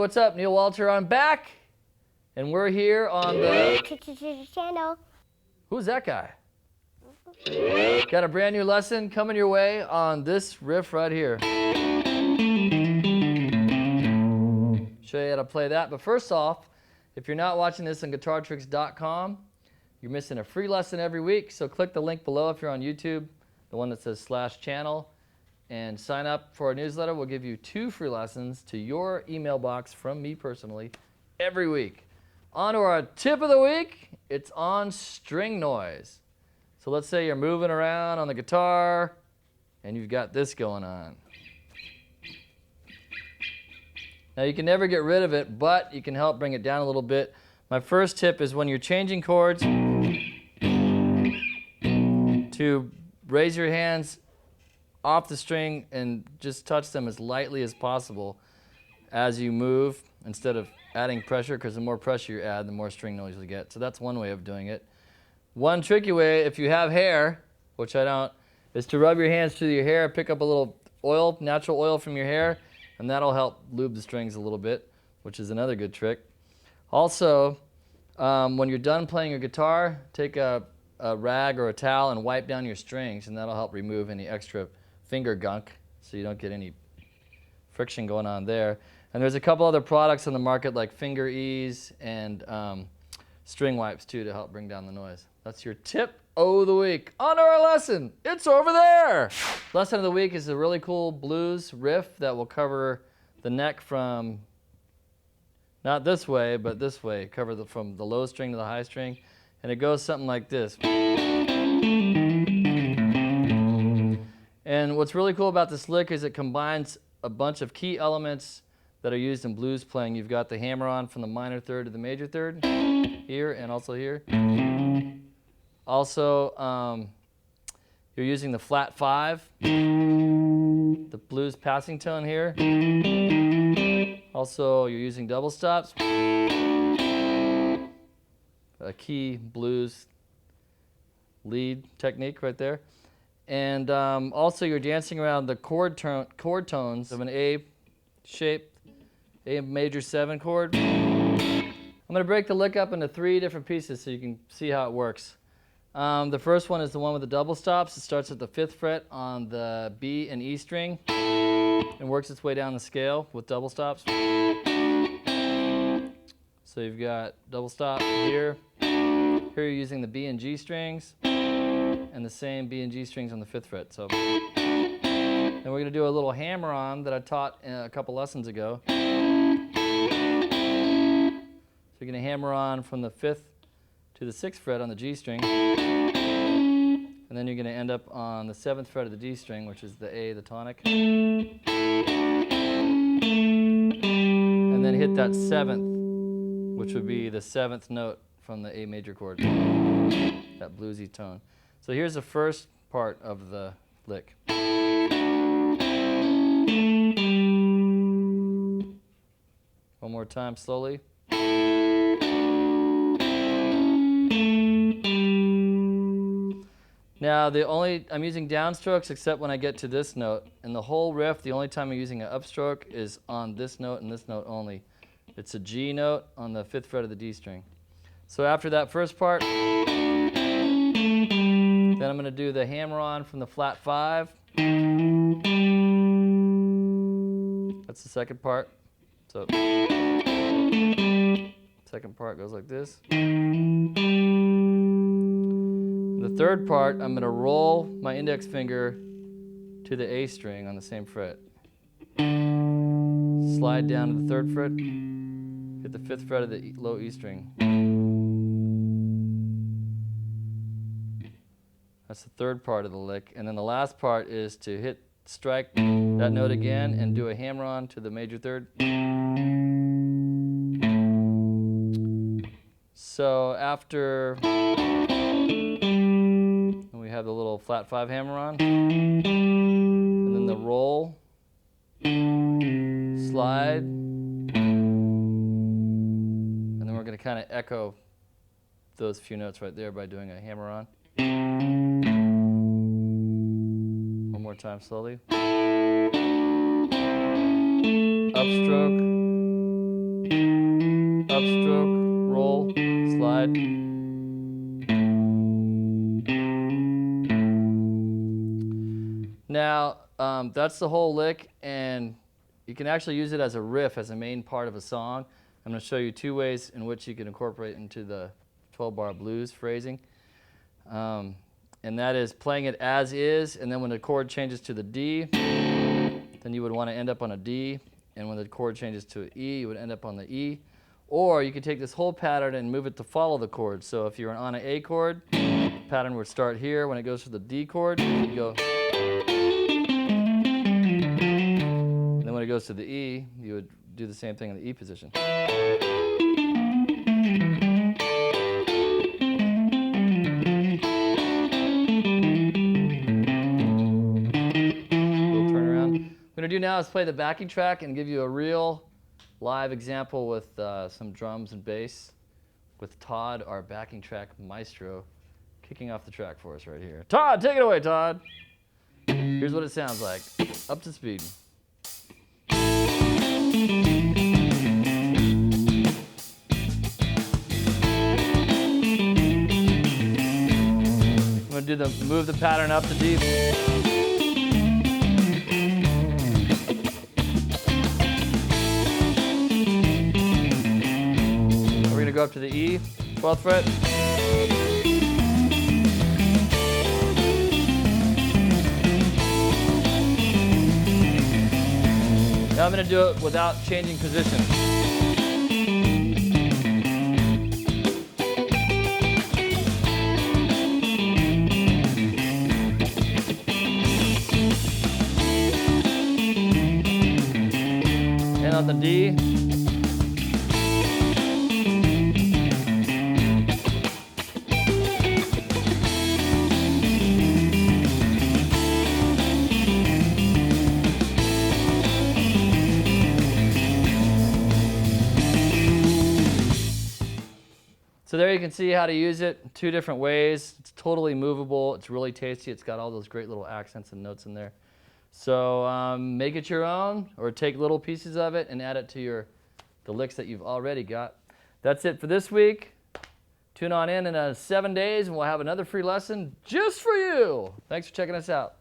what's up? Neal Walter, I'm back, and we're here on the channel. Who's that guy? Got a brand new lesson coming your way on this riff right here. Show you how to play that. But first off, if you're not watching this on guitartricks.com, you're missing a free lesson every week. So click the link below if you're on YouTube, the one that says /channel, and sign up for our newsletter. We'll give you 2 free lessons to your email box from me personally every week. On to our tip of the week. It's on string noise. So let's say you're moving around on the guitar and you've got this going on. Now you can never get rid of it, but you can help bring it down a little bit. My first tip is when you're changing chords to raise your hands off the string and just touch them as lightly as possible as you move instead of adding pressure, because the more pressure you add, the more string noise you get. So that's one way of doing it. One tricky way, if you have hair, which I don't, is to rub your hands through your hair, pick up a little oil, natural oil from your hair, and that'll help lube the strings a little bit, which is another good trick. Also, when you're done playing your guitar, take a rag or a towel and wipe down your strings, and that'll help remove any extra finger gunk so you don't get any friction going on there. And there's a couple other products on the market like Finger Ease and string wipes too to help bring down the noise. That's your tip of the week. On to our lesson. It's over there. Lesson of the week is a really cool blues riff that will cover the neck from, not this way, but this way. Cover from the low string to the high string. And it goes something like this. And what's really cool about this lick is it combines a bunch of key elements that are used in blues playing. You've got the hammer-on from the minor third to the major third, here and also here. Also, you're using the flat 5, the blues passing tone here. Also, you're using double stops, a key blues lead technique right there. And also you're dancing around the chord tones of an A shape, A major 7 chord. I'm going to break the lick up into 3 different pieces so you can see how it works. The first one is the one with the double stops. It starts at the 5th fret on the B and E string and works its way down the scale with double stops. So you've got double stop here. Here you're using the B and G strings and the same B and G strings on the 5th fret. So then we're going to do a little hammer-on that I taught a couple lessons ago. So you're going to hammer on from the 5th to the 6th fret on the G string, and then you're going to end up on the 7th fret of the D string, which is the A, the tonic, and then hit that 7th, which would be the 7th note from the A major chord, that bluesy tone. So here's the first part of the lick. One more time slowly. Now I'm using downstrokes except when I get to this note. In the whole riff, the only time I'm using an upstroke is on this note and this note only. It's a G note on the 5th fret of the D string. So after that first part, then I'm going to do the hammer-on from the flat 5. That's the second part. So second part goes like this. The third part, I'm going to roll my index finger to the A string on the same fret. Slide down to the 3rd fret, hit the 5th fret of the low E string. That's the third part of the lick. And then the last part is to strike that note again and do a hammer-on to the major 3rd. So after we have the little flat 5 hammer-on, and then the roll, slide, and then we're going to kind of echo those few notes right there by doing a hammer-on. One more time slowly. Upstroke, upstroke, roll, slide. Now, that's the whole lick, and you can actually use it as a riff, as a main part of a song. I'm going to show you 2 ways in which you can incorporate into the 12-bar blues phrasing. And that is playing it as is, and then when the chord changes to the D, then you would want to end up on a D, and when the chord changes to an E, you would end up on the E. Or you could take this whole pattern and move it to follow the chord. So if you're on an A chord, the pattern would start here. When it goes to the D chord, you go. And then when it goes to the E, you would do the same thing in the E position. What I'm going to do now is play the backing track and give you a real live example with some drums and bass with Todd, our backing track maestro, kicking off the track for us right here. Todd, take it away, Todd. Here's what it sounds like. Up to speed. I'm going to move the pattern up to D. Go up to the E, 12th fret. Now I'm going to do it without changing position. And on the D. So there you can see how to use it 2 different ways. It's totally movable. It's really tasty. It's got all those great little accents and notes in there. So make it your own, or take little pieces of it and add it to the licks that you've already got. That's it for this week. Tune on in 7 days and we'll have another free lesson just for you. Thanks for checking us out.